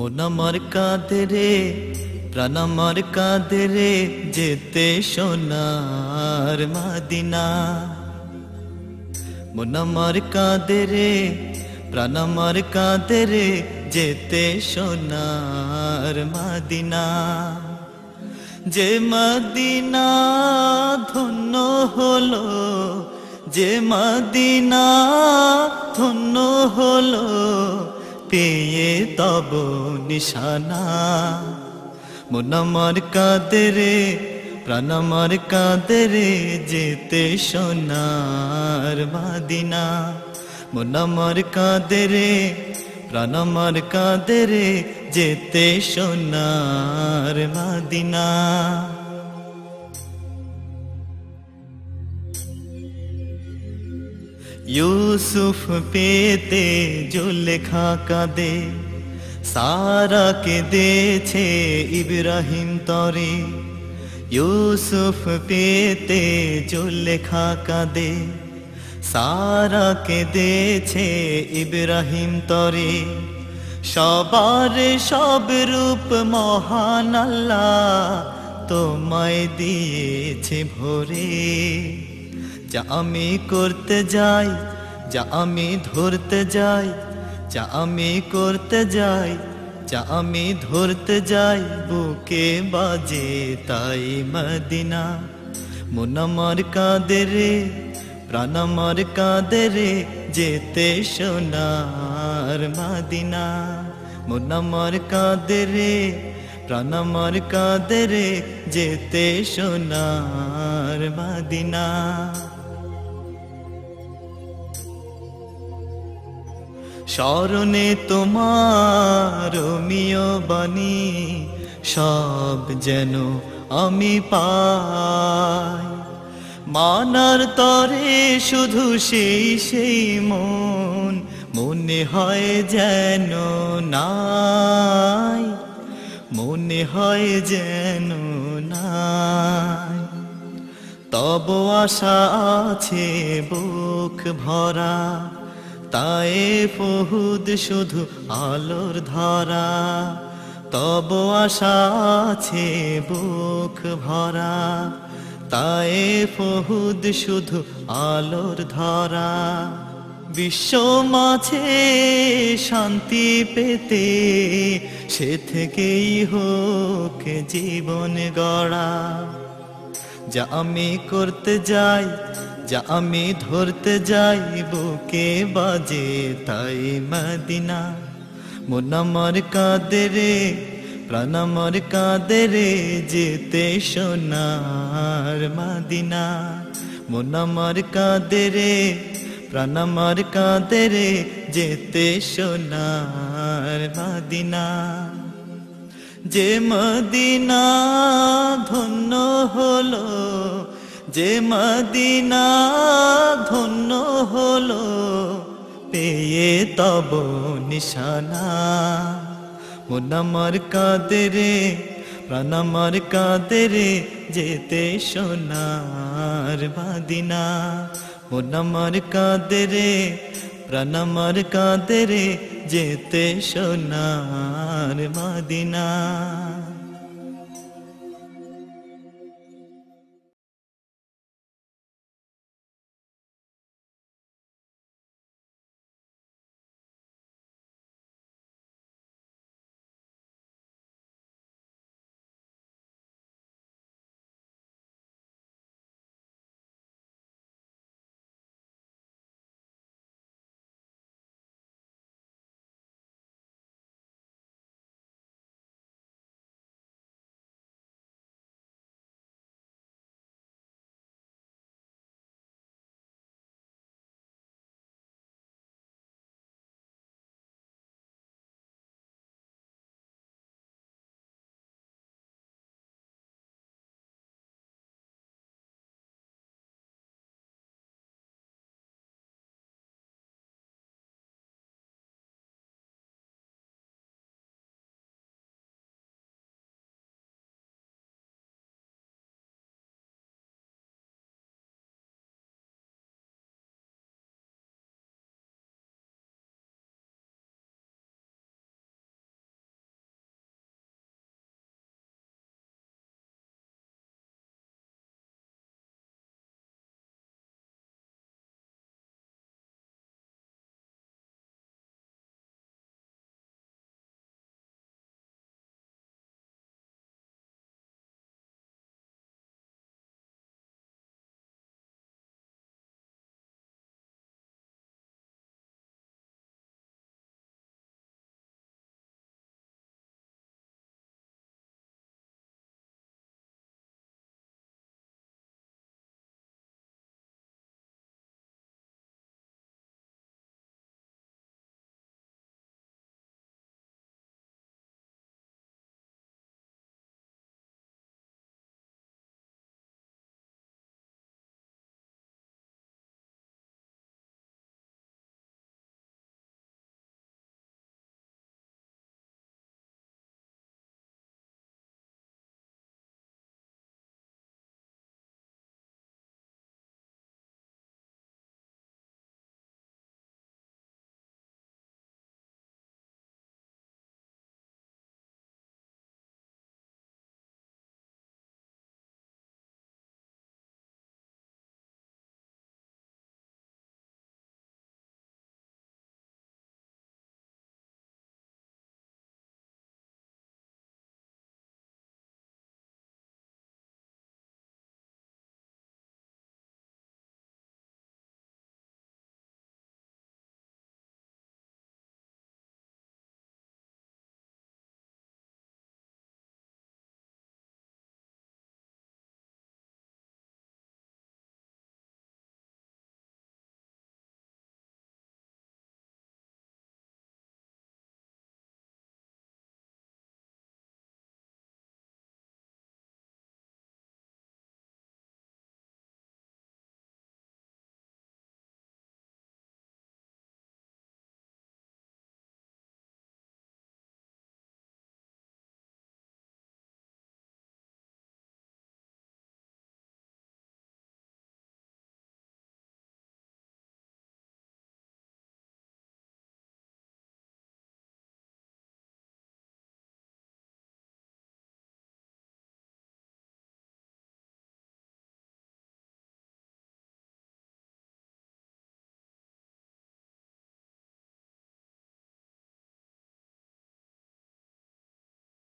মন আমার কাঁদে রে, প্রাণ আমার কাঁদে রে, যেতে সোনার মদিনা। মন আমার কাঁদে রে, প্রাণ আমার কাঁদে রে, যেতে সোনার মদিনা। যে মদিনা ধন্য হলো, যে মদিনা ধন্য হলো, পেয়ে তব নিশানা। মন আমার কাঁদে রে, প্রাণ আমার কাঁদে রে, যেতে সোনার মদিনা। মন আমার কাঁদে রে, প্রাণ আমার কাঁদে রে, যেতে সোনার মদিনা। ইউসুফ পেতে জুলেখা কাঁদে, সারা কেঁদেছে ইব্রাহিম তরে। ইউসুফ পেতে জুলেখা কাঁদে, সারা কেঁদেছে ইব্রাহিম তরে। সবার সব রূপ মহান আল্লাহ তোমায় দিয়েছে ভরে। যা আমি করতে যাই, যা আমি ধরতে যাই, যা আমি করতে যাই, যা আমি ধরতে যাই, বুকে বাজে তাই মদিনা। মন আমার কাঁদে রে, প্রাণ আমার কাঁদে রে, যেতে সোনার মদিনা। মন আমার কাঁদে রে, প্রাণ আমার কাঁদে রে, যেতে সোনার মদিনা। স্মরণে তোমার মিয় বাণী সব যেন আমি পাই। মানার তরে শুধু সেই সেই মন, মনে হয় যেন নাই, মনে হয় যেন নাই। তব আশা আছে বুক ভরা, তায়েফ উহুদ শুধু আলোর ধারা। তব আশা আছে বুক ভরা, তায়েফ উহুদ শুধু আলোর ধারা। বিশ্ব মাঝে শান্তি পেতে সে থেকেই হোক জীবন গড়া। যা আমি করতে যাই, যা আমি ধরতে যাই, বুকে বাজে তাই মদিনা। মন আমার কাঁদে রে, প্রাণ আমার কাঁদে রে, যেতে সোনার মদিনা। মন আমার কাঁদে রে, প্রাণ আমার কাঁদে রে, যেতে সোনার মদিনা। যে মদিনা ধন্য হলো, যে মদিনা ধন্য হলো, পেয়ে তব নিশানা। মন আমার কাঁদে রে, প্রাণ আমার কাঁদে রে, যেতে সোনার মদিনা। মন আমার কাঁদে রে, প্রাণ আমার কাঁদে রে, যেতে সোনার মদিনা।